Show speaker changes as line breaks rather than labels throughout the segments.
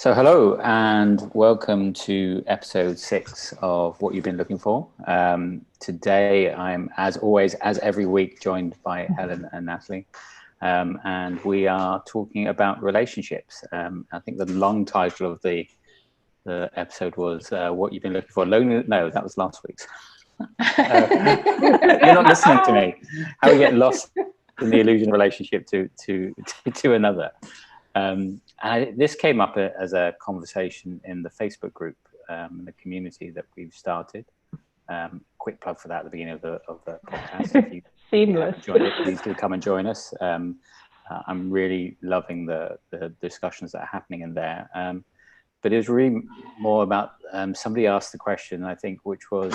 So hello and welcome to episode 6 of What You've Been Looking For. Today I'm, as always, as every week, joined by Helen and Natalie. And we are talking about relationships. I think the long title of the episode was What You've Been Looking For. No, that was last week's. You're not listening to me. How we get lost in the illusion of relationship to another. This came up as a conversation in the Facebook group, the community that we've started. Quick plug for that at the beginning of the podcast. If you
Seamless.
Please do come and join us. I'm really loving the discussions that are happening in there. But it was really more about somebody asked the question, I think, which was,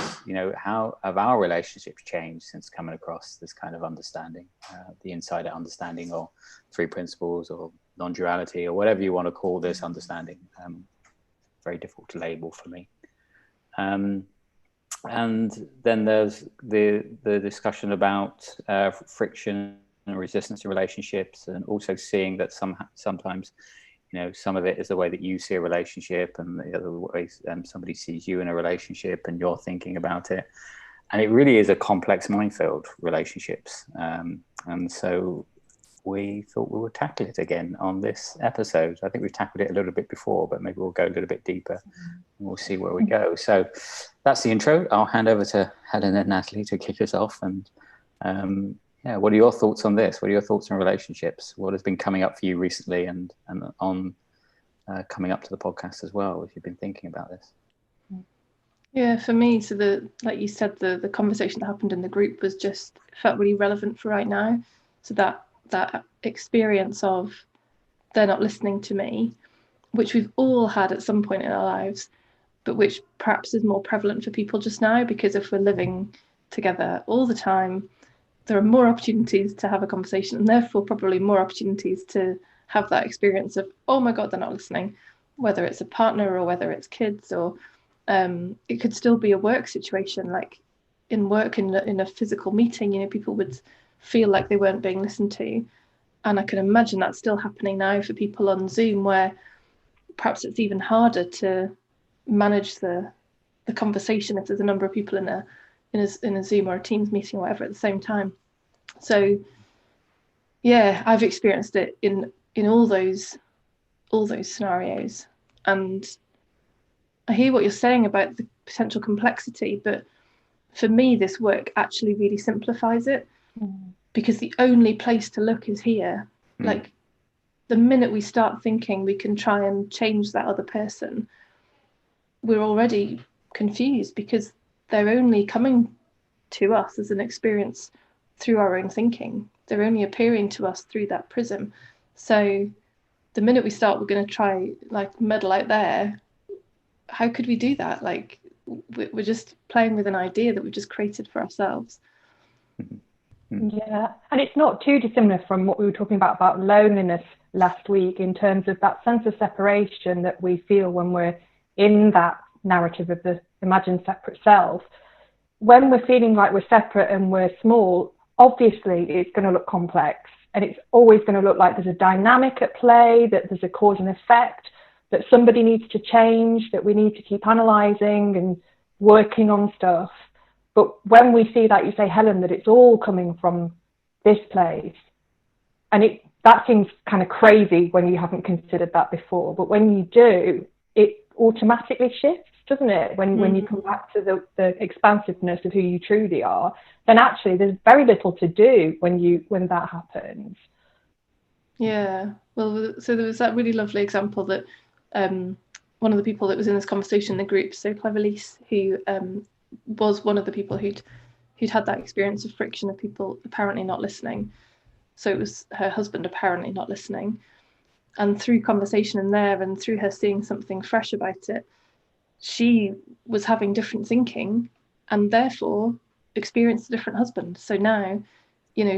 how have our relationships changed since coming across this kind of understanding, the insider understanding, or three principles, or non-duality, or whatever you want to call this understanding. Very difficult to label for me. And then there's the discussion about friction and resistance in relationships, and also seeing that sometimes, some of it is the way that you see a relationship, and the other ways somebody sees you in a relationship, and you're thinking about it. And it really is a complex minefield, relationships. And so we thought we would tackle it again on this episode. I think we've tackled it a little bit before, but maybe we'll go a little bit deeper and we'll see where we go. So that's the intro. I'll hand over to Helen and Natalie to kick us off. And what are your thoughts on this? What are your thoughts on relationships? What has been coming up for you recently and on coming up to the podcast as well, if you've been thinking about this?
Yeah, for me, so like you said, the conversation that happened in the group was just felt really relevant for right now. So that experience of they're not listening to me, which we've all had at some point in our lives, but which perhaps is more prevalent for people just now, because if we're living together all the time, there are more opportunities to have a conversation, and therefore probably more opportunities to have that experience of, oh my God, they're not listening, whether it's a partner or whether it's kids, or it could still be a work situation, like in work, in a physical meeting, people would feel like they weren't being listened to. And I can imagine that's still happening now for people on Zoom, where perhaps it's even harder to manage the conversation if there's a number of people in a Zoom or a Teams meeting or whatever at the same time. So yeah, I've experienced it in all those scenarios. And I hear what you're saying about the potential complexity, but for me, this work actually really simplifies it, because the only place to look is here. Like, the minute we start thinking we can try and change that other person, we're already confused, because they're only coming to us as an experience through our own thinking. They're only appearing to us through that prism. So the minute we start, we're going to try meddle out there. How could we do that? Like, we're just playing with an idea that we've just created for ourselves.
Yeah, and it's not too dissimilar from what we were talking about loneliness last week, in terms of that sense of separation that we feel when we're in that narrative of the imagined separate self. When we're feeling like we're separate and we're small, obviously it's going to look complex, and it's always going to look like there's a dynamic at play, that there's a cause and effect, that somebody needs to change, that we need to keep analysing and working on stuff. But when we see that, you say, Helen, that it's all coming from this place, and that seems kind of crazy when you haven't considered that before. But when you do, it automatically shifts, doesn't it? When you come back to the expansiveness of who you truly are, then actually there's very little to do when that happens.
Yeah, well, so there was that really lovely example that one of the people that was in this conversation in the group, so Cleverlise, who was one of the people who'd had that experience of friction, of people apparently not listening. So it was her husband apparently not listening, and through conversation in there, and through her seeing something fresh about it, she was having different thinking, and therefore experienced a different husband. So now,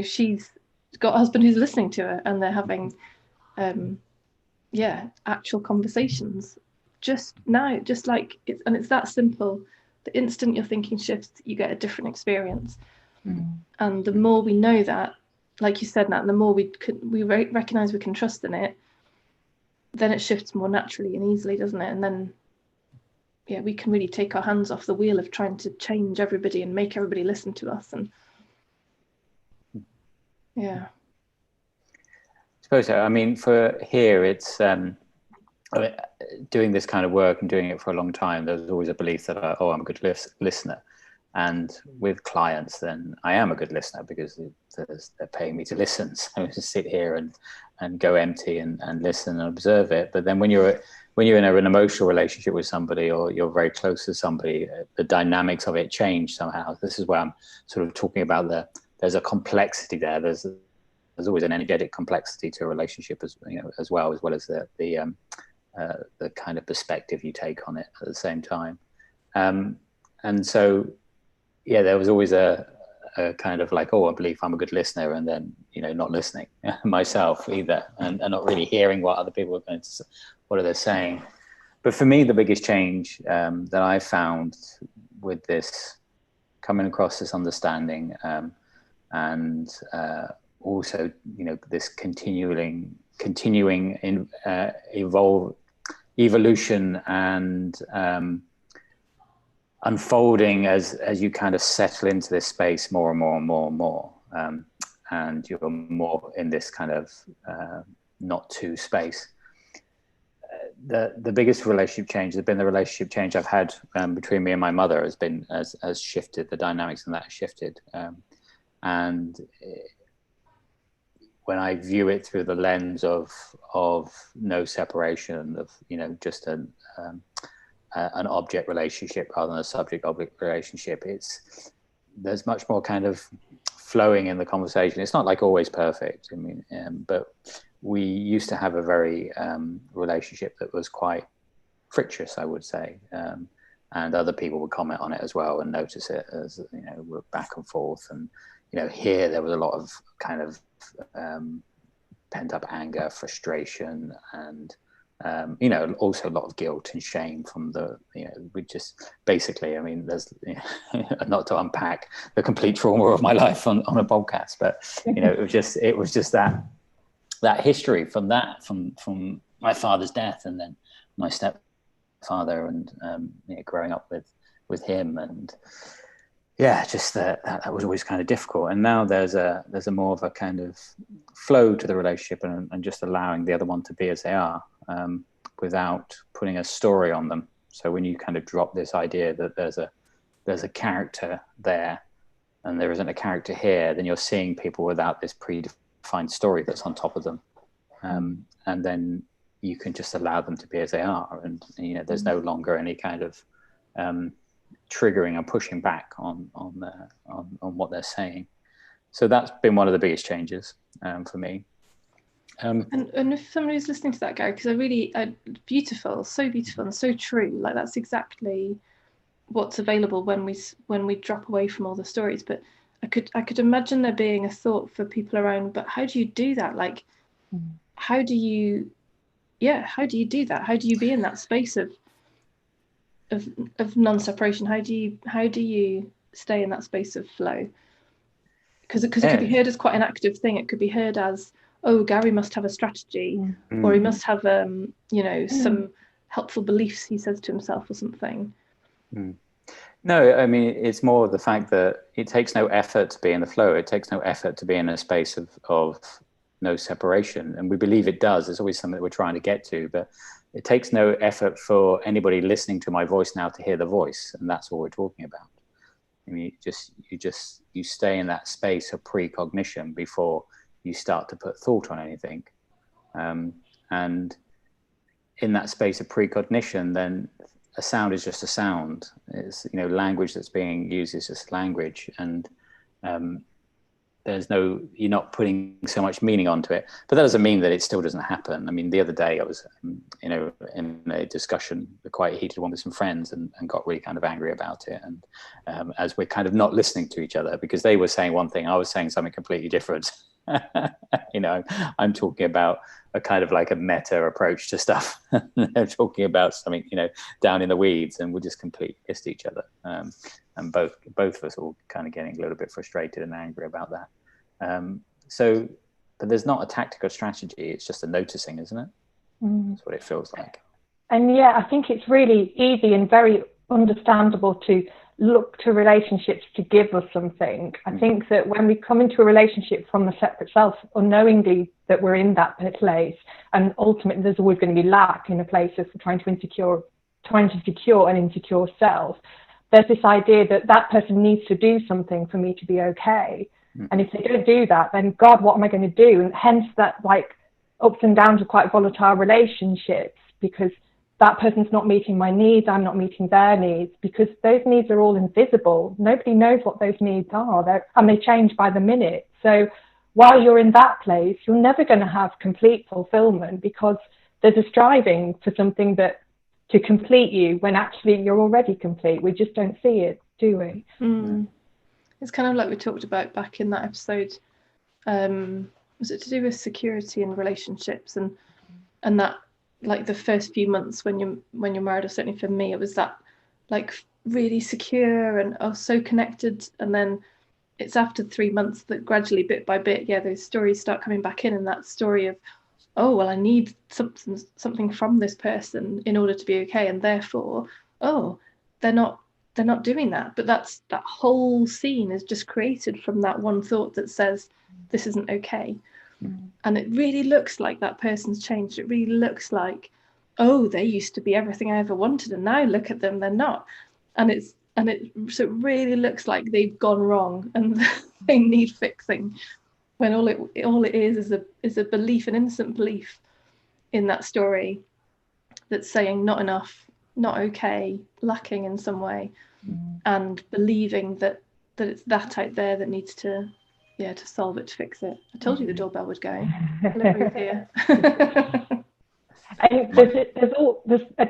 she's got a husband who's listening to her, and they're having actual conversations just now, just like it's that simple. The instant your thinking shifts, you get a different experience. And the more we know that, like you said, Nat, the more we recognize we can trust in it, then it shifts more naturally and easily, doesn't it? And then, yeah, we can really take our hands off the wheel of trying to change everybody and make everybody listen to us. And yeah.
I suppose so. I mean, for here, it's doing this kind of work and doing it for a long time. There's always a belief that, I'm a good listener. And with clients, then I am a good listener because they're paying me to listen. So to sit here and go empty and listen and observe it. But then when you're in an emotional relationship with somebody, or you're very close to somebody, the dynamics of it change somehow. This is where I'm sort of talking about there's a complexity there. There's always an energetic complexity to a relationship as well as the kind of perspective you take on it at the same time. And so, yeah, there was always a kind of like, I believe I'm a good listener, and then, not listening myself either, and not really hearing what other people are going to say, what are they saying. But for me, the biggest change that I found with this, coming across this understanding, and also, this continuing evolution and unfolding as you kind of settle into this space more and more and more and more, and you're more in this kind of not to space. The biggest relationship change has been the relationship change I've had between me and my mother has shifted. The dynamics in that has shifted, and when I view it through the lens of no separation, of just an object relationship rather than a subject-object relationship, there's much more kind of flowing in the conversation. It's not like always perfect. I mean, but we used to have a very relationship that was quite frictious, I would say, and other people would comment on it as well and notice it as we're back and forth. And here there was a lot of kind of pent-up anger, frustration, and also a lot of guilt and shame from we just basically, I mean, there's not to unpack the complete trauma of my life on a podcast, but it was just that history from my father's death, and then my stepfather, and growing up with him, and just that was always kind of difficult. And now there's a more of a kind of flow to the relationship, and just allowing the other one to be as they are, without putting a story on them. So when you kind of drop this idea that there's a character there and there isn't a character here, then you're seeing people without this predefined story that's on top of them, and then you can just allow them to be as they are, and there's no longer any kind of triggering and pushing back on what they're saying. So that's been one of the biggest changes for me.
And if somebody's listening to that, Gary, because beautiful, so beautiful and so true. Like, that's exactly what's available when we drop away from all the stories. But I could imagine there being a thought for people around, but how do you do that? Like, how do you do that? How do you be in that space of non-separation? How do you stay in that space of flow? Because it could be heard as quite an active thing. It could be heard as, oh, Gary must have a strategy, or he must have some helpful beliefs he says to himself or something.
No, I mean, it's more the fact that it takes no effort to be in the flow. It takes no effort to be in a space of no separation, and we believe it does. It's always something that we're trying to get to, but it takes no effort for anybody listening to my voice now to hear the voice, and that's what we're talking about. I mean, you stay in that space of precognition before you start to put thought on anything, and in that space of precognition, then a sound is just a sound. It's language that's being used is just language, and you're not putting so much meaning onto it. But that doesn't mean that it still doesn't happen. I mean, the other day I was in a discussion, a quite heated one with some friends, and got really kind of angry about it, and as we're kind of not listening to each other, because they were saying one thing, I was saying something completely different. I'm talking about a kind of like a meta approach to stuff. They're talking about something down in the weeds, and we'll just completely missed each other, and both of us all kind of getting a little bit frustrated and angry about that. But there's not a tactical strategy, it's just a noticing, isn't it? That's what it feels like.
And yeah, I think it's really easy and very understandable to look to relationships to give us something. I think that when we come into a relationship from the separate self, unknowingly that we're in that place, and ultimately there's always going to be lack in a place of trying to secure an insecure self. There's this idea that that person needs to do something for me to be okay. And if they don't do that, then God, what am I going to do? And hence that like ups and downs are quite volatile relationships, because that person's not meeting my needs, I'm not meeting their needs, because those needs are all invisible. Nobody knows what those needs are, and they change by the minute. So while you're in that place, you're never going to have complete fulfillment, because there's a striving for something that to complete you when actually you're already complete. We just don't see it, do we?
It's kind of like we talked about back in that episode. Was it to do with security in relationships, and that, like, the first few months when you're married, or certainly for me, it was that like really secure and so connected, and then it's after 3 months that gradually, bit by bit, those stories start coming back in, and that story of, oh well, I need something from this person in order to be okay, and therefore, oh, they're not doing that. But that whole scene is just created from that one thought that says this isn't okay. And it really looks like that person's changed. It really looks like, oh, they used to be everything I ever wanted, and now look at them, they're not. So it really looks like they've gone wrong and they need fixing, when all it is a belief, an innocent belief in that story that's saying not enough, not okay, lacking in some way, and believing that it's that out there that needs to solve it, to fix it. I told you the doorbell would go. Delivery's here.
And there's a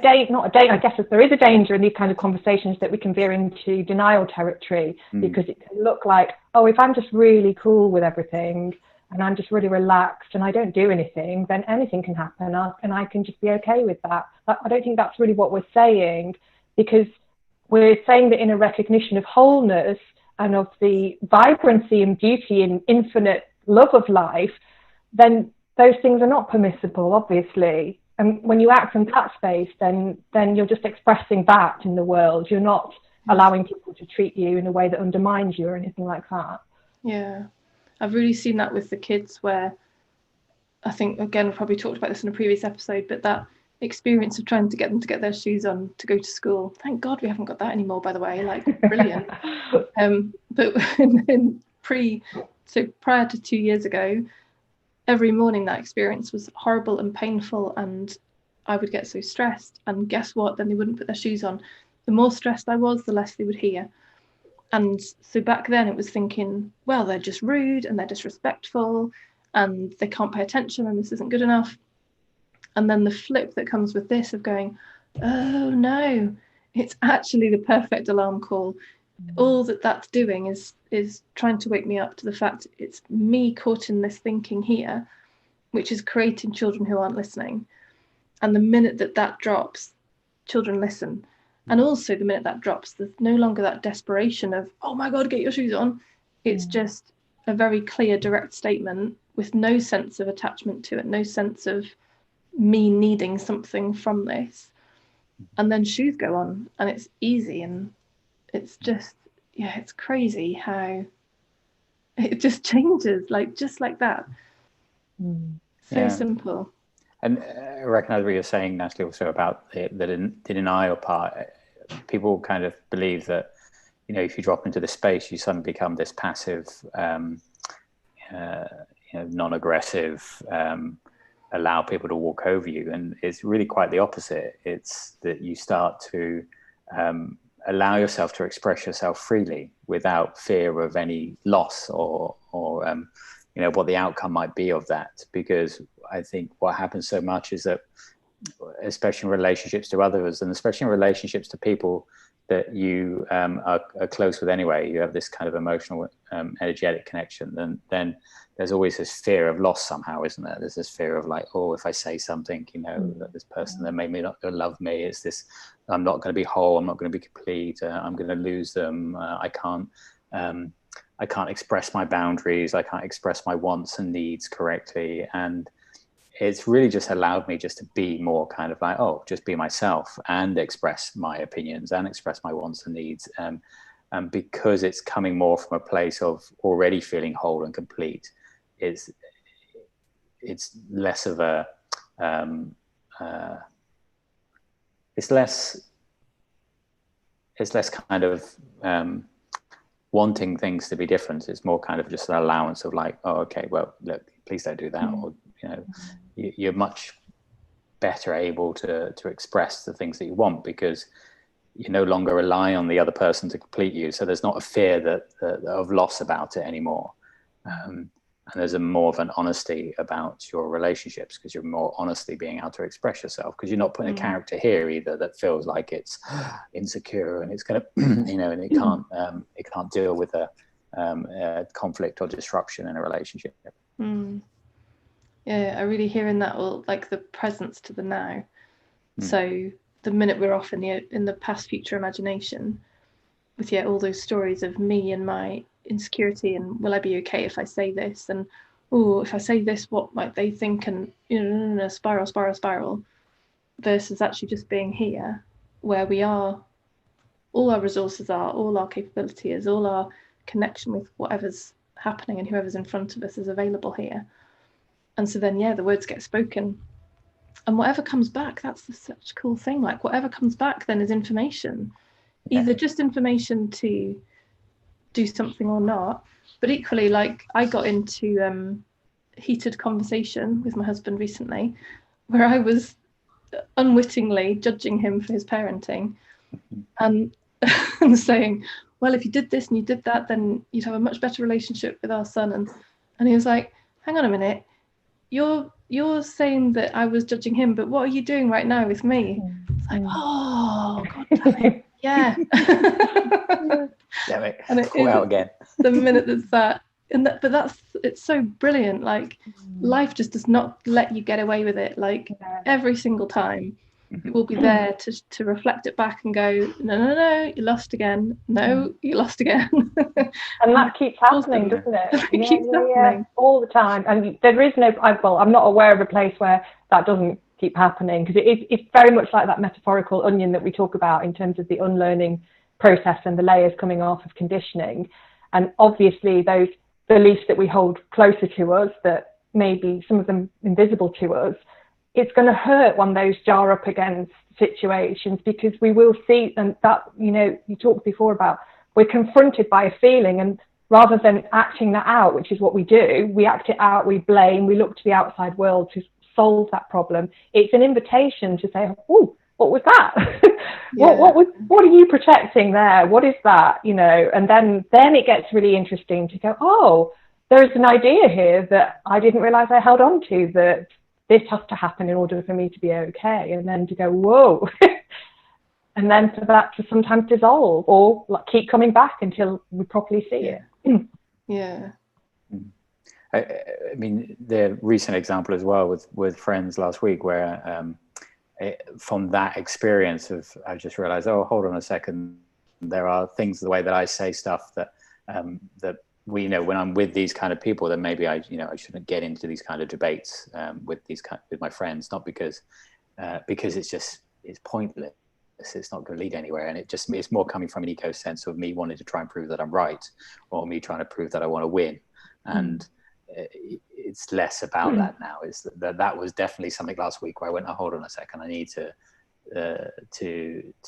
danger in these kind of conversations that we can veer into denial territory, because it can look like, oh, if I'm just really cool with everything and I'm just really relaxed and I don't do anything, then anything can happen and I can just be okay with that. But I don't think that's really what we're saying, because we're saying that in a recognition of wholeness and of the vibrancy and beauty and infinite love of life, then those things are not permissible, obviously. And when you act from that space, then you're just expressing that in the world. You're not allowing people to treat you in a way that undermines you or anything like that.
Yeah, I've really seen that with the kids, where I think, again, we probably talked about this in a previous episode, but that experience of trying to get them to get their shoes on to go to school. Thank God we haven't got that anymore, by the way, like, brilliant. But prior to 2 years ago, every morning that experience was horrible and painful, and I would get so stressed, and guess what, then they wouldn't put their shoes on. The more stressed I was, the less they would hear. And so back then it was thinking, well, they're just rude and they're disrespectful and they can't pay attention and this isn't good enough. And then the flip that comes with this of going, oh no, it's actually the perfect alarm call. All that's doing is trying to wake me up to the fact it's me caught in this thinking here, which is creating children who aren't listening. And the minute that drops, children listen. And also the minute that drops, there's no longer that desperation of, oh my God, get your shoes on. It's just a very clear, direct statement with no sense of attachment to it, no sense of me needing something from this. And then shoes go on and it's easy, and it's just, it's crazy how it just changes, just like that. So simple.
And I recognize what you're saying, Natalie, also about the denial part. People kind of believe that, if you drop into this space, you suddenly become this passive, non-aggressive, allow people to walk over you. And it's really quite the opposite. It's that you start to allow yourself to express yourself freely without fear of any loss or what the outcome might be of that. Because I think what happens so much is that, especially in relationships to others, and especially in relationships to people that you are close with anyway, you have this kind of emotional, energetic connection, then there's always this fear of loss somehow, isn't there? There's this fear of like, oh, if I say something, that this person that may not love me, is this, I'm not going to be whole, I'm not going to be complete, I'm going to lose them, I can't express my boundaries, I can't express my wants and needs correctly. And it's really just allowed me just to be more kind of like, oh, just be myself and express my opinions and express my wants and needs. And because it's coming more from a place of already feeling whole and complete, it's less of a, it's less kind of wanting things to be different. It's more kind of just an allowance of like, oh, okay, well, look, please don't do that. Or, you know, you're much better able to express the things that you want, because you no longer rely on the other person to complete you. So there's not a fear of loss about it anymore. And there's a more of an honesty about your relationships, because you're more honestly being able to express yourself, because you're not putting a character here either that feels like it's insecure and it's going to, you know, and it can't deal with a conflict or disruption in a relationship.
Yeah, I really hear in that all like the presence to the now. So the minute we're off in the past future imagination with all those stories of me and my insecurity, and will I be okay if I say this, and oh, if I say this, what might they think, and you know, spiral, versus actually just being here where we are, all our resources are, all our capability is, all our connection with whatever's happening and whoever's in front of us is available here. And so then the words get spoken, and whatever comes back, that's such a cool thing. Like whatever comes back then is information, either just information to do something or not. But equally, like I got into heated conversation with my husband recently where I was unwittingly judging him for his parenting and saying, well, if you did this and you did that, then you'd have a much better relationship with our son. And he was like, hang on a minute, you're saying that I was judging him, but what are you doing right now with me? It's like, oh, God damn it. Yeah.
Damn it.
And it
Call
is
out again.
the minute there's that. But it's so brilliant. Like life just does not let you get away with it. Like every single time it will be there to reflect it back and go, no, you lost again. No, you lost again.
And that keeps happening, doesn't it?
It keeps happening
all the time. And there is no, I'm not aware of a place where that doesn't keep happening, because it's very much like that metaphorical onion that we talk about in terms of the unlearning process and the layers coming off of conditioning. And obviously those beliefs that we hold closer to us, that maybe some of them invisible to us, it's going to hurt when those jar up against situations, because we will see, and that, you know, you talked before about we're confronted by a feeling, and rather than acting that out, which is what we do, we act it out, we blame, we look to the outside world to solve that problem. It's an invitation to say, oh, what was that? What are you protecting there? What is that? You know, and then it gets really interesting to go, oh, there's an idea here that I didn't realize I held on to, that this has to happen in order for me to be okay. And then to go, whoa. And then for that to sometimes dissolve or like keep coming back until we properly see it.
Yeah.
I mean, the recent example as well with friends last week, where from that experience of, I just realized, oh, hold on a second, there are things, the way that I say stuff that that we know when I'm with these kind of people, then maybe I shouldn't get into these kind of debates with my friends, not because it's pointless. It's not going to lead anywhere, and it's more coming from an ego sense of me wanting to try and prove that I'm right, or me trying to prove that I want to win. And it's less about that now. Is that was definitely something last week where I went, oh, hold on a second, I need to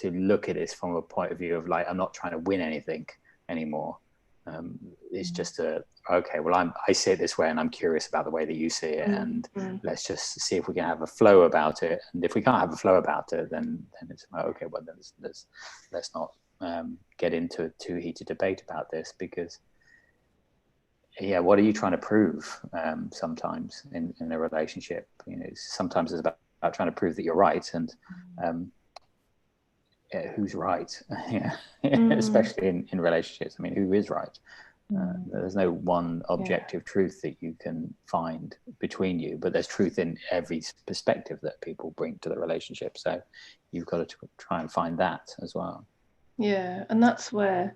look at this from a point of view of like, I'm not trying to win anything anymore. It's just okay, well, I see it this way, and I'm curious about the way that you see it, and let's just see if we can have a flow about it. And if we can't have a flow about it, then it's okay, well, then let's not get into too heated debate about this, because what are you trying to prove? Sometimes in a relationship, sometimes it's about trying to prove that you're right, and who's right? Especially in relationships. I mean, who is right? There's no one objective truth that you can find between you, but there's truth in every perspective that people bring to the relationship. So you've got to try and find that as well.
Yeah, and that's where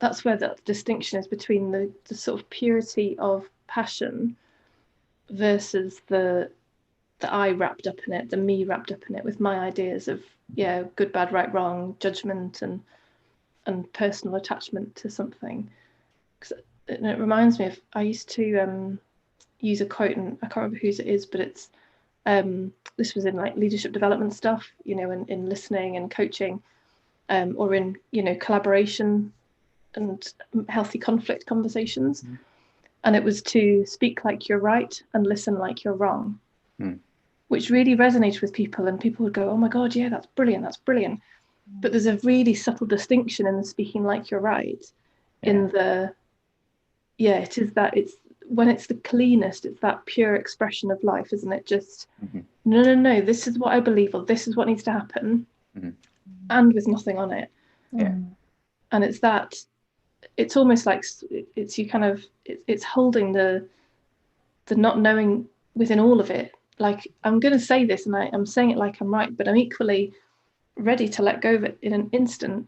that distinction is between the sort of purity of passion versus the I wrapped up in it, the me wrapped up in it, with my ideas of good, bad, right, wrong, judgment, and personal attachment to something. And it reminds me of, I used to use a quote, and I can't remember whose it is, but it's this was in like leadership development stuff, in listening and coaching, or in collaboration and healthy conflict conversations. And it was to speak like you're right and listen like you're wrong, which really resonated with people. And people would go, oh my God, yeah, that's brilliant. But there's a really subtle distinction in the speaking like you're right, in the it is that, it's when it's the cleanest, it's that pure expression of life, isn't it? Just no, this is what I believe, or this is what needs to happen, and with nothing on it. And it's that, it's almost like it's you kind of, it's holding the not knowing within all of it. Like, I'm going to say this and I'm saying it like I'm right, but I'm equally ready to let go of it in an instant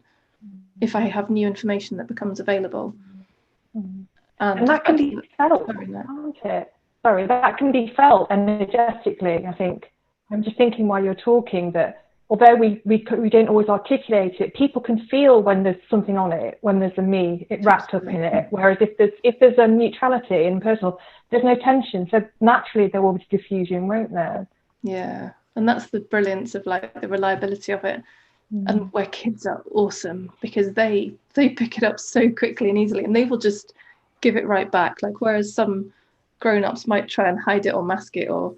if I have new information that becomes available.
And that can be felt, can't it? Sorry, that can be felt energetically, I think. I'm just thinking while you're talking that although we don't always articulate it, people can feel when there's something on it, when there's a me, it wrapped up in it. Whereas if there's a neutrality in personal, there's no tension. So naturally there will be diffusion, won't there?
Yeah, and that's the brilliance of like the reliability of it. And where kids are awesome, because they pick it up so quickly and easily, and they will just give it right back. Like, whereas some grown-ups might try and hide it or mask it, or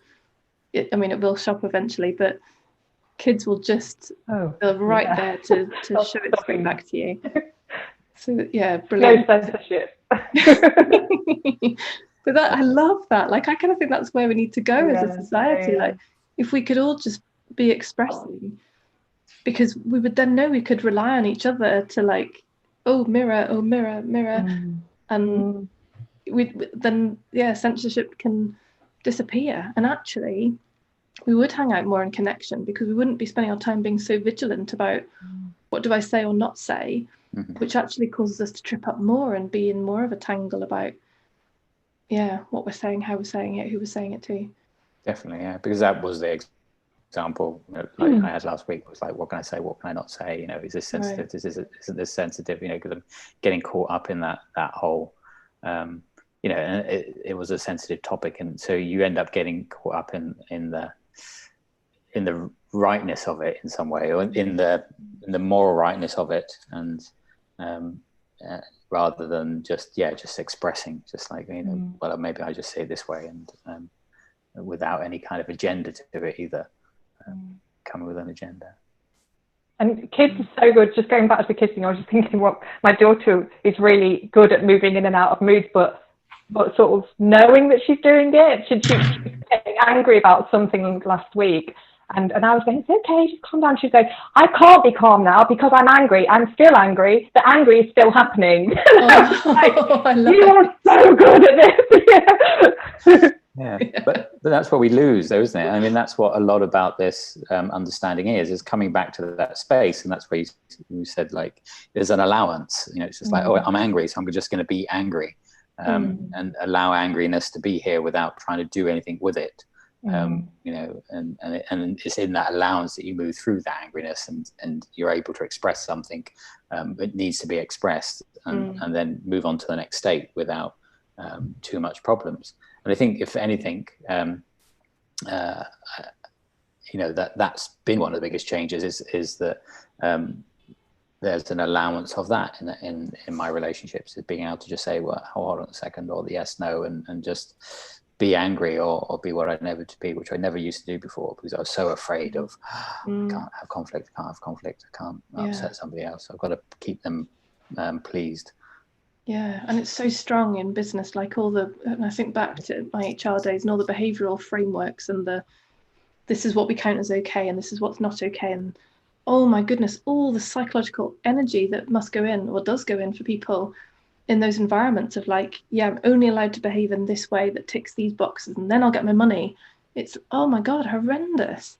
it will show up eventually, but kids will just they're right there to show it straight back to you. So yeah, brilliant.
No censorship.
But that, I love that. Like, I kind of think that's where we need to go as a society. Like, if we could all just be expressing, because we would then know we could rely on each other to like, mirror, and then censorship can disappear, and actually we would hang out more in connection, because we wouldn't be spending our time being so vigilant about what do I say or not say, which actually causes us to trip up more and be in more of a tangle about what we're saying, how we're saying it, who we're saying it to.
Definitely, because that was the example like I had last week. It was like, what can I say, what can I not say? Is this sensitive? Isn't this sensitive? Because I'm getting caught up in that whole and it was a sensitive topic, and so you end up getting caught up in the rightness of it in some way, or in the moral rightness of it, and rather than just expressing, just like well, maybe I just say it this way, and without any kind of agenda to it either. Coming with an agenda.
And kids are so good. Just going back to the kissing, I was just thinking what my daughter is really good at, moving in and out of moods, but sort of knowing that she's doing it. She was getting angry about something last week, and I was going, it's okay, just calm down. She's going, I can't be calm now because I'm angry. I'm still angry. The angry is still happening. You are so good at this.
But that's what we lose, though, isn't it? That's what a lot about this understanding is coming back to that space, and that's where you said, like, there's an allowance. It's just like, I'm angry, so I'm just going to be angry, and allow angriness to be here without trying to do anything with it. And it's in that allowance that you move through that angriness, and you're able to express something that needs to be expressed, and then move on to the next state without too much problems. And I think, if anything, that's been one of the biggest changes is that there's an allowance of that in my relationships, is being able to just say, well, hold on a second, or the yes, no, and just be angry or be what I'd never to be, which I never used to do before, because I was so afraid of I can't have conflict, I can't upset somebody else. I've got to keep them pleased.
Yeah, and it's so strong in business, like and I think back to my HR days and all the behavioural frameworks, and this is what we count as okay, and this is what's not okay, and oh my goodness, all the psychological energy that must go in, or does go in, for people in those environments of like, I'm only allowed to behave in this way that ticks these boxes, and then I'll get my money. It's, oh my God, horrendous.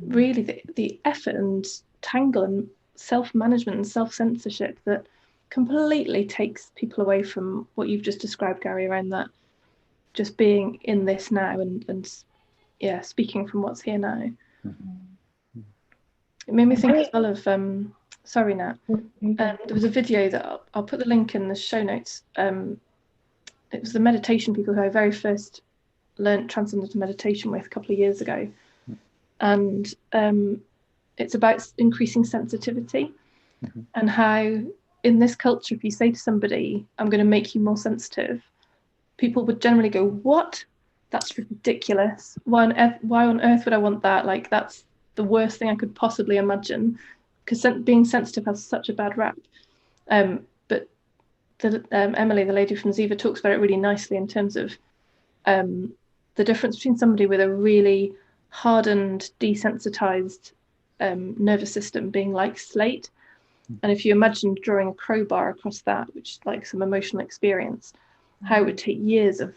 Really, the effort and tangle and self-management and self-censorship that completely takes people away from what you've just described, Gary, around that just being in this now and speaking from what's here now.
Mm-hmm.
It made me think as well of sorry, Nat. There was a video that I'll put the link in the show notes. It was the meditation people who I very first learned transcendental meditation with a couple of years ago, and it's about increasing sensitivity, and how in this culture, if you say to somebody, I'm going to make you more sensitive, people would generally go, what? That's ridiculous. Why on earth would I want that? Like, that's the worst thing I could possibly imagine, because being sensitive has such a bad rap. But Emily, the lady from Ziva, talks about it really nicely in terms of the difference between somebody with a really hardened, desensitized nervous system being like slate. And if you imagine drawing a crowbar across that, which is like some emotional experience, how it would take years of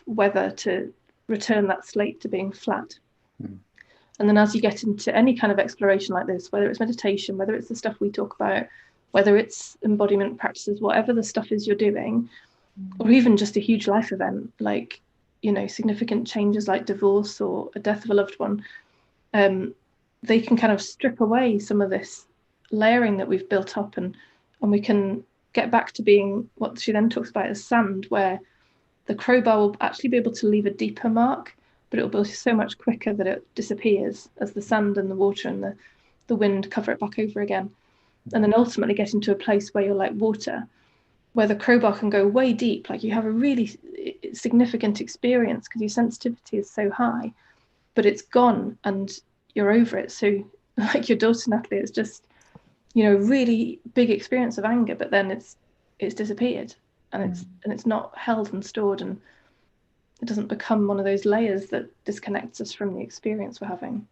weather to return that slate to being flat. And then as you get into any kind of exploration like this, whether it's meditation, whether it's the stuff we talk about, whether it's embodiment practices, whatever the stuff is you're doing, or even just a huge life event, like, you know, significant changes like divorce or a death of a loved one, they can kind of strip away some of this layering that we've built up, and we can get back to being what she then talks about as sand, where the crowbar will actually be able to leave a deeper mark, but it'll be so much quicker that it disappears as the sand and the water and the wind cover it back over again. And then ultimately get into a place where you're like water, where the crowbar can go way deep, like you have a really significant experience because your sensitivity is so high, but it's gone and you're over it. So like your daughter Natalie, it's just, you know, really big experience of anger, but then it's disappeared, and it's not held and stored, and it doesn't become one of those layers that disconnects us from the experience we're having.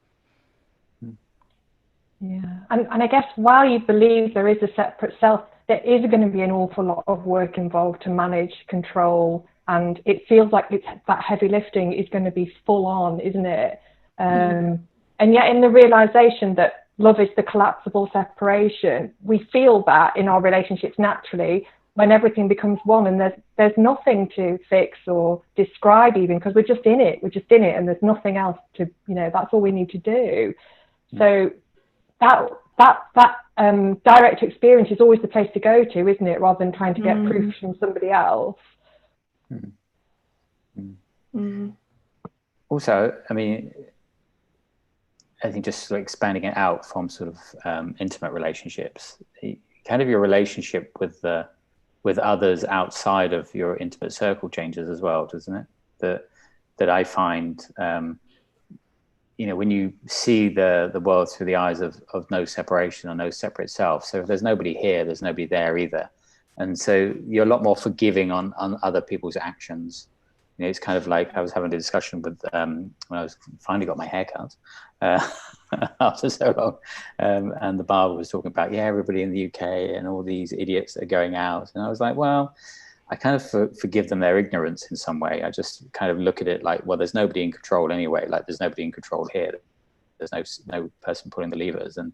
Yeah, and I guess while you believe there is a separate self, there is going to be an awful lot of work involved to manage, control, and it feels like that heavy lifting is going to be full on, isn't it? And yet in the realization that love is the collapsible separation, we feel that in our relationships naturally when everything becomes one, and there's nothing to fix or describe even, because we're just in it, and there's nothing else to, you know, that's all we need to do. So that direct experience is always the place to go to, isn't it, rather than trying to get proof from somebody else.
Also, I mean, I think just like expanding it out from sort of intimate relationships, kind of your relationship with others outside of your intimate circle changes as well, doesn't it? That I find, you know, when you see the world through the eyes of no separation or no separate self. So if there's nobody here, there's nobody there either. And so you're a lot more forgiving on other people's actions. You know, it's kind of like I was having a discussion with when I was finally got my hair cut after so long, and the barber was talking about, yeah, everybody in the UK and all these idiots that are going out, and I was like, well, I kind of forgive them their ignorance in some way. I just kind of look at it like, well, there's nobody in control anyway. Like, there's nobody in control here. There's no person pulling the levers, and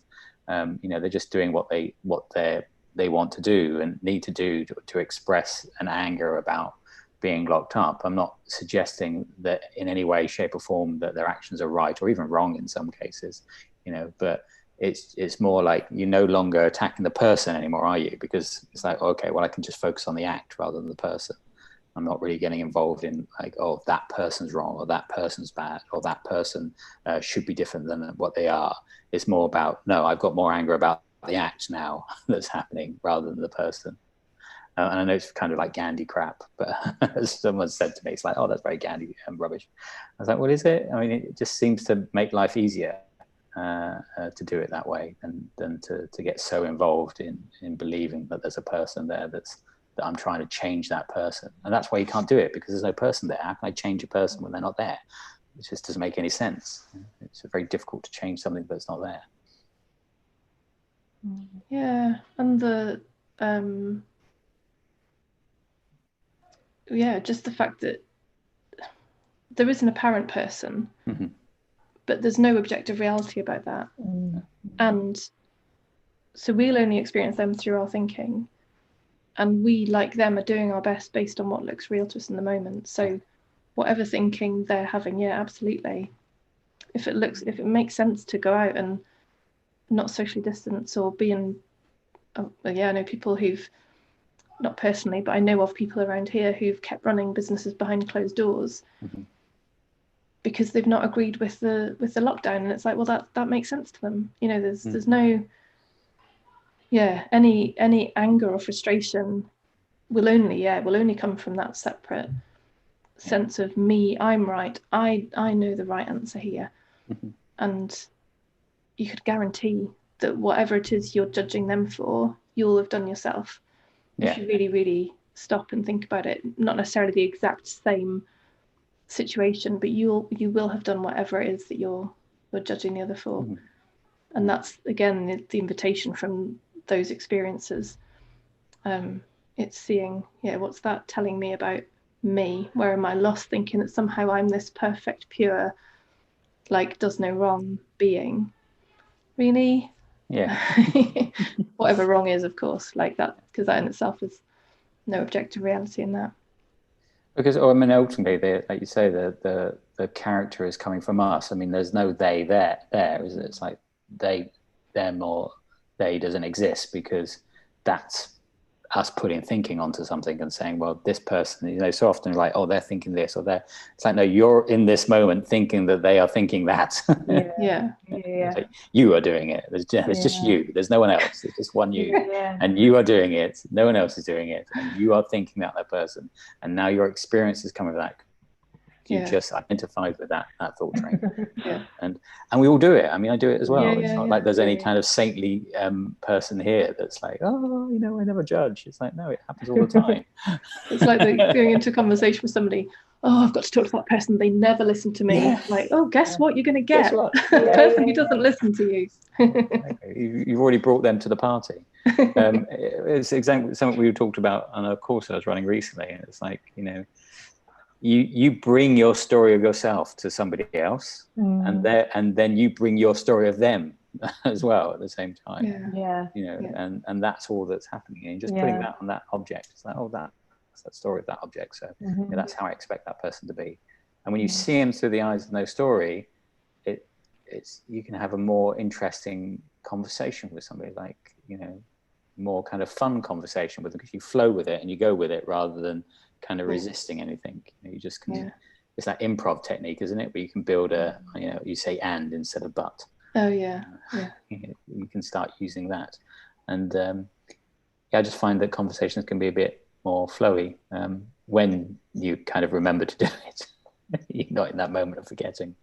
you know, they're just doing what they want to do and need to do to express an anger about being locked up. I'm not suggesting that in any way, shape or form that their actions are right or even wrong in some cases, you know, but it's more like you're no longer attacking the person anymore, are you? Because it's like, okay, well, I can just focus on the act rather than the person. I'm not really getting involved in like, oh, that person's wrong or that person's bad or that person should be different than what they are. It's more about, no, I've got more anger about the act now that's happening rather than the person. And I know it's kind of like Gandhi crap, but as someone said to me, it's like, oh, that's very Gandhi rubbish. I was like, what is it? I mean, it just seems to make life easier to do it that way than to get so involved in believing that there's a person there that I'm trying to change that person. And that's why you can't do it, because there's no person there. How can I change a person when they're not there? It just doesn't make any sense. It's very difficult to change something that's not there.
Yeah, and just the fact that there is an apparent person, but there's no objective reality about that. And so we'll only experience them through our thinking, and we, like them, are doing our best based on what looks real to us in the moment. So whatever thinking they're having, yeah, absolutely, if it makes sense to go out and not socially distance or be in, I know people who've, not personally, but I know of people around here who've kept running businesses behind closed doors because they've not agreed with the lockdown, and it's like, well, that makes sense to them. You know, there's no, any anger or frustration will only come from that separate sense of me, I'm right, I know the right answer here. And you could guarantee that whatever it is you're judging them for, you'll have done yourself. If you really, really stop and think about it, not necessarily the exact same situation, but you will have done whatever it is that you're judging the other for. And that's, again, the invitation from those experiences. It's seeing, what's that telling me about me? Where am I lost, thinking that somehow I'm this perfect, pure, like, does no wrong being? Really? Whatever wrong is, of course, like that, because that in itself is no objective reality in that. Because,
ultimately, like you say, the character is coming from us. I mean, there's no they there, is it? It's like they, them, or they doesn't exist, because that's us putting thinking onto something and saying, well, this person, so often like, oh, they're thinking this, or they're, it's like, no, you're in this moment thinking that they are thinking that. Like, you are doing it. There's just you. There's no one else. There's just one you. And you are doing it. No one else is doing it. And you are thinking that person. And now your experience is coming with that. You just identified with that thought train. And we all do it. I mean, I do it as well. It's not like there's any kind of saintly person here that's like, oh, I never judge. It's like, no, it happens all the time.
It's like going into a conversation with somebody, oh, I've got to talk to that person, they never listen to me. Like, oh, guess what you're going to get? A person who doesn't listen to you.
You've already brought them to the party. It's exactly something we talked about on a course I was running recently. And it's like, you bring your story of yourself to somebody else, and then you bring your story of them as well at the same time. And that's all that's happening. And just putting that on that object, it's like, oh, that's that story of that object. So that's how I expect that person to be. And when you see him through the eyes of no story, it's you can have a more interesting conversation with somebody, like, more kind of fun conversation with them, because you flow with it and you go with it rather than kind of resisting anything. You just can. It's that improv technique, isn't it? Where you can build you say and instead of but.
You
can start using that, and I just find that conversations can be a bit more flowy when you kind of remember to do it. You're not in that moment of forgetting.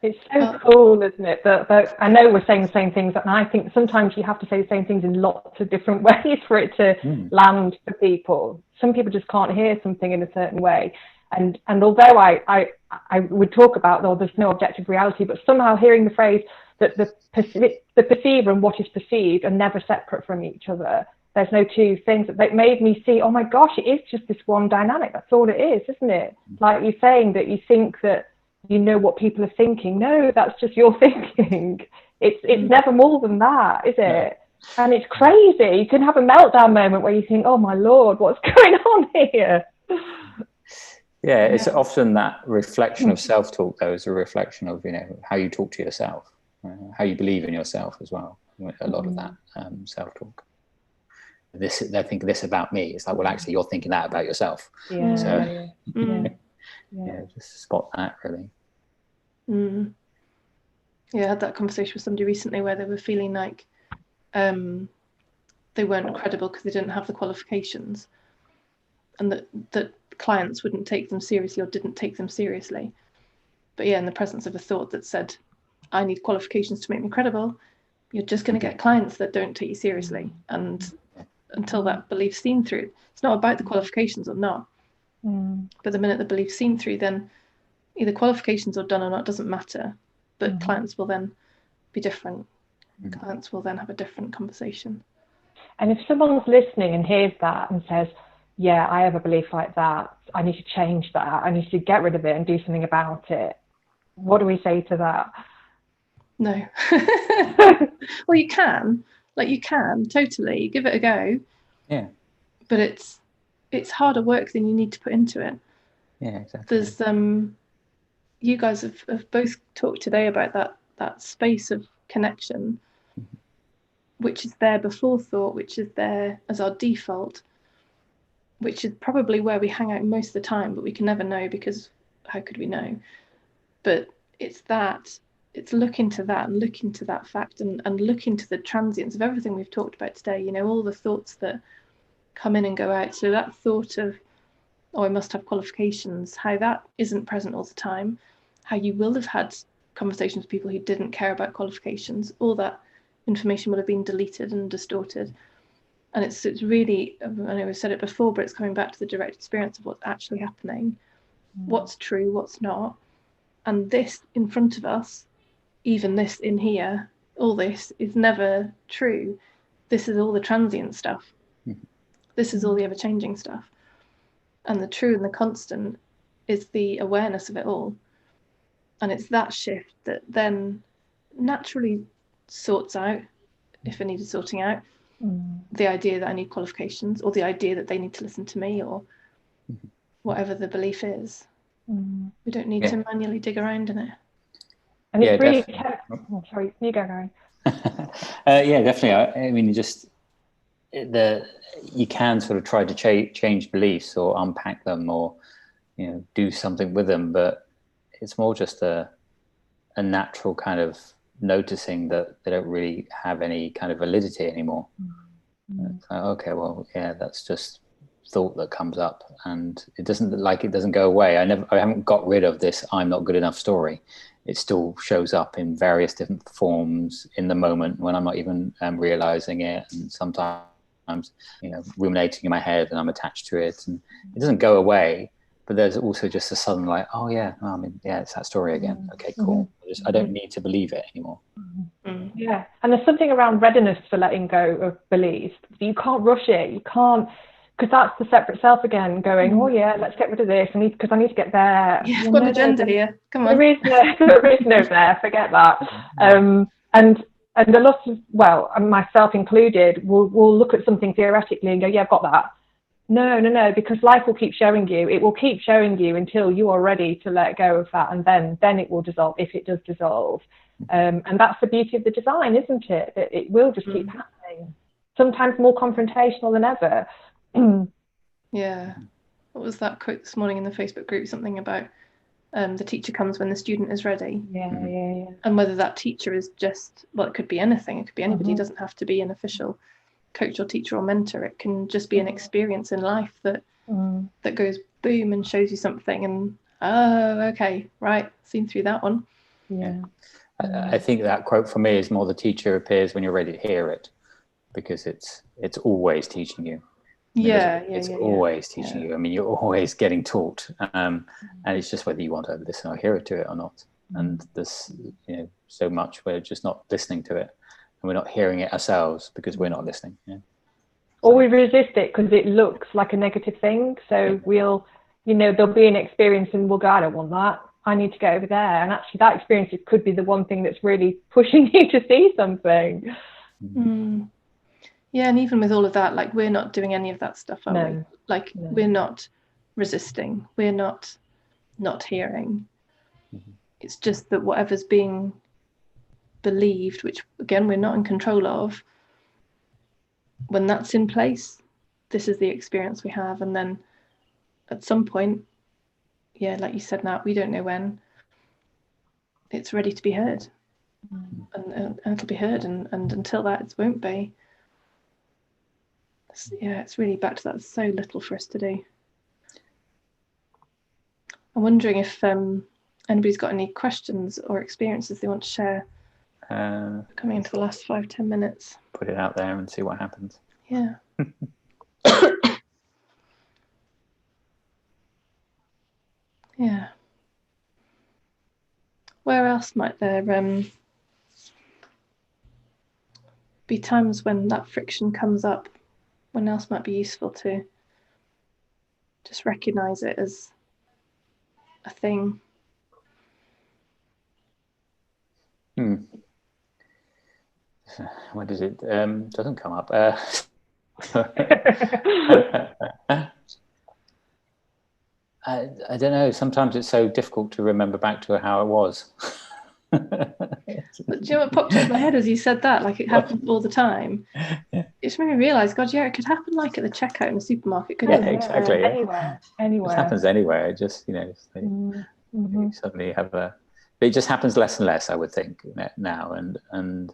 It's so cool, isn't it? That I know we're saying the same things, and I think sometimes you have to say the same things in lots of different ways for it to land for people. Some people just can't hear something in a certain way. And although I would talk about, there's no objective reality, but somehow hearing the phrase that the perceiver and what is perceived are never separate from each other. There's no two things. That made me see, oh my gosh, it is just this one dynamic. That's all it is, isn't it? Like you're saying that you think that you know what people are thinking. No, that's just your thinking. It's never more than that, is it? And it's crazy. You can have a meltdown moment where you think, oh my Lord, what's going on here?
It's often that reflection of self-talk, though, is a reflection of, how you talk to yourself, how you believe in yourself as well. A lot of that self-talk. They think this about me. It's like, well, actually, you're thinking that about yourself. Just spot that, really.
I had that conversation with somebody recently where they were feeling like they weren't credible because they didn't have the qualifications, and that clients wouldn't take them seriously or didn't take them seriously. But in the presence of a thought that said, I need qualifications to make me credible, you're just going to get clients that don't take you seriously. And until that belief's seen through, it's not about the qualifications or not. But the minute the belief's seen through, then either qualifications are done or not, doesn't matter. But clients will then be different. Clients will then have a different conversation.
And if someone's listening and hears that and says, yeah, I have a belief like that, I need to change that, I need to get rid of it and do something about it, what do we say to that?
No. Well, you can totally give it a go.
But
it's harder work than you need to put into it.
Yeah, exactly.
There's you guys have both talked today about that space of connection, which is there before thought, which is there as our default, which is probably where we hang out most of the time, but we can never know, because how could we know? But it's looking to that, and looking to that fact, and looking to the transience of everything we've talked about today, you know, all the thoughts that come in and go out. So that thought of, oh, I must have qualifications, how that isn't present all the time, how you will have had conversations with people who didn't care about qualifications, all that information will have been deleted and distorted. And it's really, I know we've said it before, but it's coming back to the direct experience of what's actually happening, what's true, what's not. And this in front of us, even this in here, all this is never true. This is all the transient stuff. This is all the ever-changing stuff. And the true and the constant is the awareness of it all. And it's that shift that then naturally sorts out, if it needed sorting out, the idea that I need qualifications, or the idea that they need to listen to me, or whatever the belief is. We don't need to manually dig around in it.
And it's really... Oh, sorry, you go, Gary.
Yeah, definitely. I mean, you can sort of try to change beliefs or unpack them, or, you know, do something with them, but it's more just a natural kind of noticing that they don't really have any kind of validity anymore. It's like, okay, well, yeah, that's just thought that comes up, and it doesn't go away. I haven't got rid of this I'm not good enough story. It still shows up in various different forms in the moment when I'm not even realizing it, and sometimes, you know, ruminating in my head, and I'm attached to it, and it doesn't go away. But there's also just a sudden, like, oh yeah, well, I mean, yeah, it's that story again. Okay, cool. I don't need to believe it anymore.
Yeah, and there's something around readiness for letting go of beliefs. You can't rush it. You can't, because that's the separate self again going, oh yeah, let's get rid of this. Because I need to get there.
Yeah, I've got an agenda here. Come on.
There is no there. Forget that. And a lot of, well, myself included, will look at something theoretically and go, yeah, I've got that. No, because life will keep showing you. It will keep showing you until you are ready to let go of that, and then it will dissolve, if it does dissolve. And that's the beauty of the design, isn't it? That it will just keep happening. Sometimes more confrontational than ever.
Yeah. What was that quote this morning in the Facebook group? Something about the teacher comes when the student is ready.
Yeah.
And whether that teacher is just, well, it could be anything. It could be anybody. It doesn't have to be an official coach or teacher or mentor. It can just be an experience in life that goes boom and shows you something, and oh, okay, right, seen through that one.
I think that quote for me is more, the teacher appears when you're ready to hear it, because it's always teaching you. It's always teaching you. I mean, you're always getting taught, and it's just whether you want to listen or hear it to it or not. And there's, you know, so much we're just not listening to it, and we're not hearing it ourselves because we're not listening.
Or we resist it because it looks like a negative thing. So we'll, you know, there'll be an experience and we'll go, I don't want that. I need to go over there. And actually that experience could be the one thing that's really pushing you to see something.
Yeah, and even with all of that, like, we're not doing any of that stuff, are we? Like, we're not resisting. We're not hearing. It's just that whatever's being believed, which again we're not in control of, when that's in place, this is the experience we have. And then at some point, yeah, like you said, Nat, we don't know when, it's ready to be heard, and it'll be heard, and until that, it won't be. It's really back to that. There's so little for us to do. I'm wondering if anybody's got any questions or experiences they want to share. Coming into the last 5-10 minutes.
Put it out there and see what happens.
Yeah. Yeah. Where else might there be times when that friction comes up? When else might be useful to just recognize it as a thing?
What is it? Doesn't come up. I don't know. Sometimes it's so difficult to remember back to how it was.
But do you know what popped into my head as you said that? Like, it happens all the time.
Yeah.
It just made me realise, God, yeah, it could happen like at the checkout in the supermarket, couldn't
Yeah,
it?
exactly. Yeah.
Anywhere.
It happens anywhere. It just, you suddenly have but it just happens less and less, I would think, now. And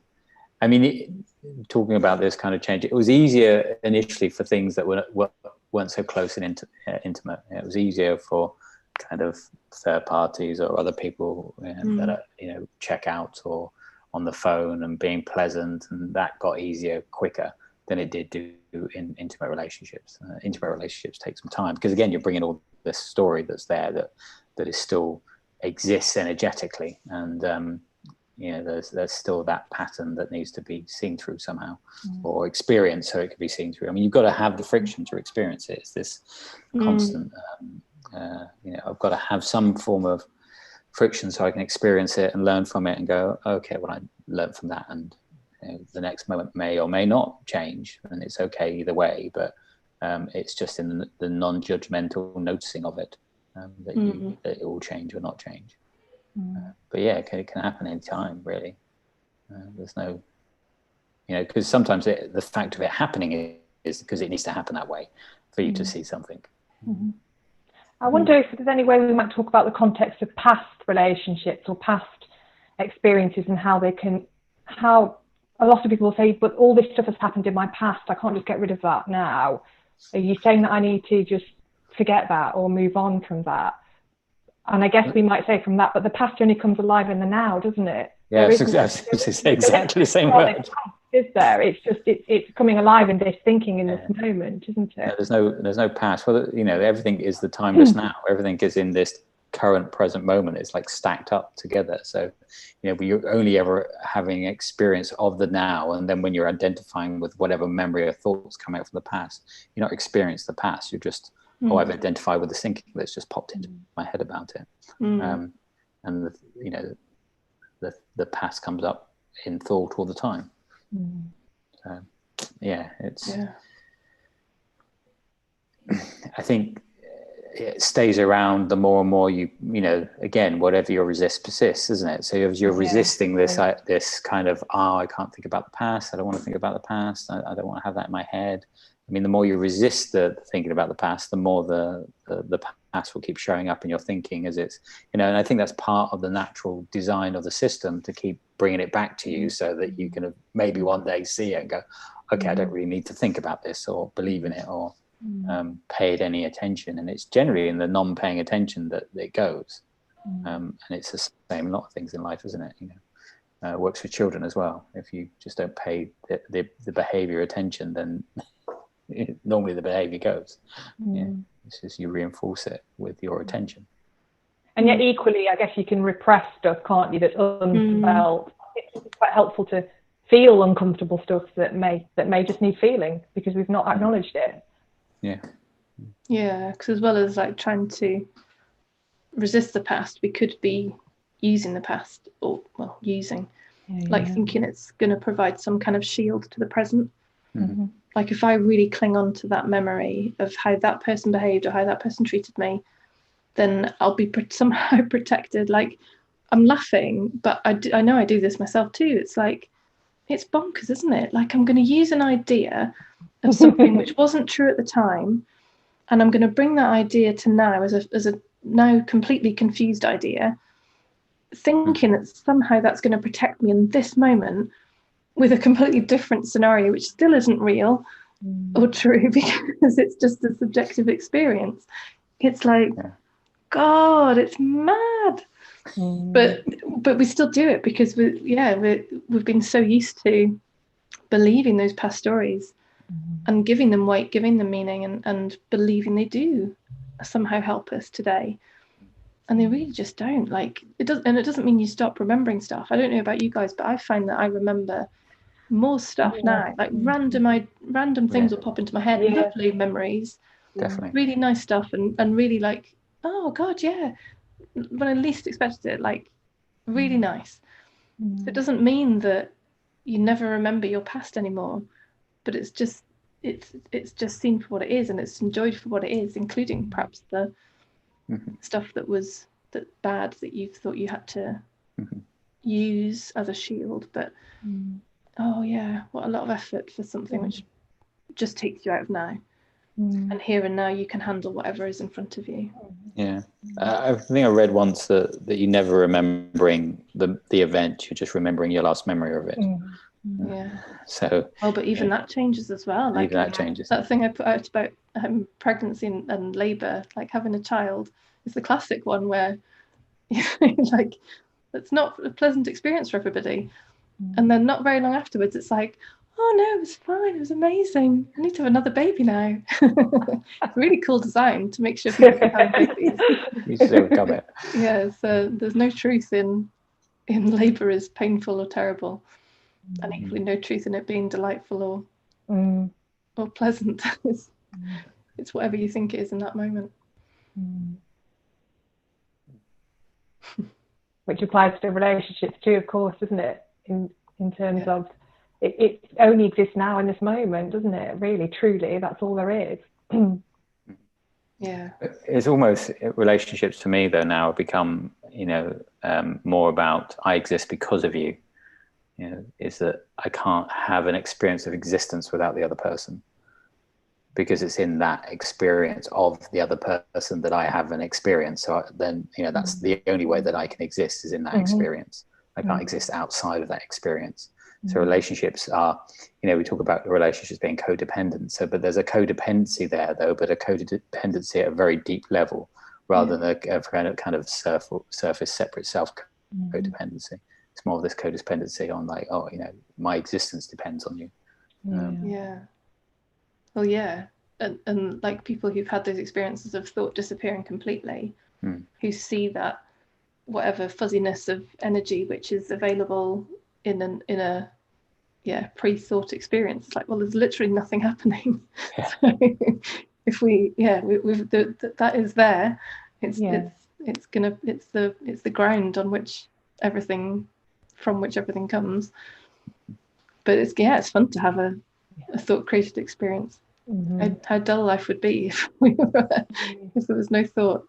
I mean, talking about this kind of change, it was easier initially for things that weren't so close and intimate. It was easier for kind of third parties or other people that are, check out or on the phone and being pleasant, and that got easier quicker than it did do in intimate relationships. Intimate relationships take some time because, again, you're bringing all this story that's there that is still exists energetically, and there's still that pattern that needs to be seen through somehow or experienced so it can be seen through. I mean, you've got to have the friction to experience it. It's this constant I've got to have some form of friction so I can experience it and learn from it and go, okay, well, I learned from that, and the next moment may or may not change, and it's okay either way, but it's just in the non-judgmental noticing of it that it will change or not change. But yeah, it can happen anytime, really. There's no, because sometimes the fact of it happening is because it needs to happen that way for you to see something.
I wonder if there's any way we might talk about the context of past relationships or past experiences and how a lot of people will say, but all this stuff has happened in my past, I can't just get rid of that now. Are you saying that I need to just forget that or move on from that? And I guess we might say from that, but the past only comes alive in the now, doesn't it?
Yeah, it's exactly the same word.
Is there? It's just it's coming alive in this thinking in this moment, isn't it?
There's no past. Well, everything is the timeless now. Everything is in this current present moment. It's like stacked up together. So, you're only ever having experience of the now, and then when you're identifying with whatever memory or thoughts come out from the past, you're not experiencing the past. You're just I've identified with the thinking that's just popped into my head about it. And the past comes up in thought all the time. So, I think it stays around the more and more you again, whatever you resist persists, isn't it? So as you're resisting this kind of, I can't think about the past, I don't want to think about the past, I don't want to have that in my head. I mean, the more you resist the thinking about the past, the more the past will keep showing up in your thinking as it's, and I think that's part of the natural design of the system, to keep bringing it back to you so that you can maybe one day see it and go, okay, I don't really need to think about this or believe in it or pay it any attention. And it's generally in the non-paying attention that it goes. And it's the same in a lot of things in life, isn't it? It works for children as well. If you just don't pay the behavior attention, then normally the behavior goes. It's just you reinforce it with your attention.
And yet equally, I guess you can repress stuff, can't you, that's unfelt. It's quite helpful to feel uncomfortable stuff that may just need feeling because we've not acknowledged it.
Yeah, because as well as like trying to resist the past, we could be using the past, or thinking it's going to provide some kind of shield to the present. Like if I really cling on to that memory of how that person behaved or how that person treated me, then I'll be somehow protected. Like, I'm laughing, but I know I do this myself too. It's like, it's bonkers, isn't it? Like, I'm going to use an idea of something which wasn't true at the time, and I'm going to bring that idea to now as a now completely confused idea, thinking that somehow that's going to protect me in this moment with a completely different scenario, which still isn't real or true because it's just a subjective experience. It's like, God, it's mad. But we still do it because we've been so used to believing those past stories and giving them weight, giving them meaning, and believing they do somehow help us today. And they really just don't. Like, it doesn't mean you stop remembering stuff. I don't know about you guys, but I find that I remember more stuff now. Like random things will pop into my head. Lovely memories,
definitely,
really nice stuff, and really like, oh God, yeah, when I least expected it, like really nice. So it doesn't mean that you never remember your past anymore, but it's just seen for what it is, and it's enjoyed for what it is, including perhaps the stuff that was bad that you thought you had to use as a shield. But oh yeah, what a lot of effort for something which just takes you out of now. And here and now you can handle whatever is in front of you.
Yeah. I think I read once that you're never remembering the event, you're just remembering your last memory of it.
Yeah.
So
but even that changes as well. Like
even that changes.
That thing I put out about pregnancy and labour, like having a child, is the classic one where like it's not a pleasant experience for everybody. And then not very long afterwards it's like, oh no, it was fine, it was amazing, I need to have another baby now. It's really cool design to make sure people can have babies.
You just overcome it.
Yeah, so there's no truth in labour is painful or terrible, and equally no truth in it being delightful or pleasant. It's whatever you think it is in that moment.
Which applies to relationships too, of course, doesn't it? In terms of it only exists now in this moment, doesn't it? Really, truly, that's all there is.
Yeah.
It's almost, relationships to me though now have become, more about I exist because of you. Is that I can't have an experience of existence without the other person, because it's in that experience of the other person that I have an experience. So then, that's the only way that I can exist, is in that experience. I can't exist outside of that experience. So relationships are, we talk about relationships being codependent. So, but there's a codependency there though, but a codependency at a very deep level, rather than a kind of surface separate self codependency. It's more of this codependency on like, my existence depends on you.
Well, yeah. And like people who've had those experiences of thought disappearing completely, who see that whatever fuzziness of energy which is available in a pre-thought experience, it's like, well, there's literally nothing happening. So if that is there, it's the ground on which everything, from which everything comes. But it's fun to have a thought created experience. How dull life would be if there was no thought.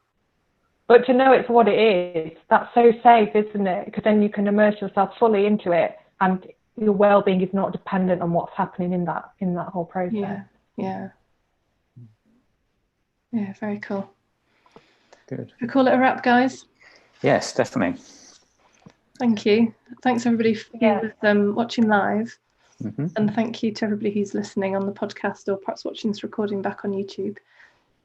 But to know it's what it is, that's so safe, isn't it? Because then you can immerse yourself fully into it, and your well-being is not dependent on what's happening in that whole process.
Yeah, very cool.
Good.
We call it a wrap, guys.
Yes, definitely.
Thank you. Thanks everybody who was watching live, and thank you to everybody who's listening on the podcast or perhaps watching this recording back on YouTube.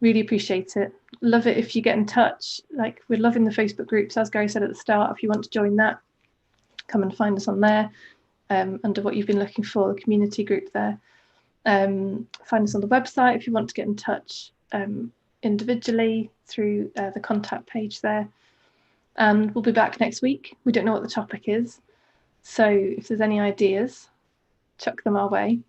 Really appreciate it. Love it if you get in touch. Like, we're loving the Facebook groups, as Gary said at the start. If you want to join that, come and find us on there, under what you've been looking for, the community group there. Find us on the website if you want to get in touch individually through the contact page there. And we'll be back next week. We don't know what the topic is, so if there's any ideas, chuck them our way.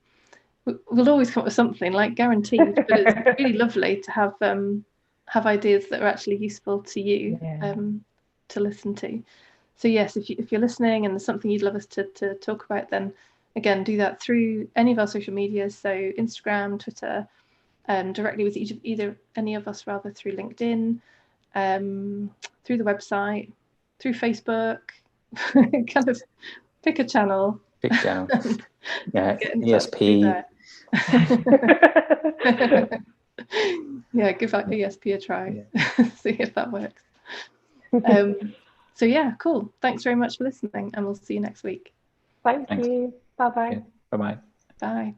We'll always come up with something, like, guaranteed. But it's really lovely to have ideas that are actually useful to you, to listen to. So yes, if you're listening and there's something you'd love us to talk about, then again, do that through any of our social medias. So Instagram, Twitter, directly with any of us, through LinkedIn, through the website, through Facebook. Kind of pick a channel.
Yeah, ESP.
Give that ESP a try. See if that works. So cool. Thanks very much for listening, and we'll see you next week.
Thanks. You. Bye-bye.
Bye-bye.
Bye.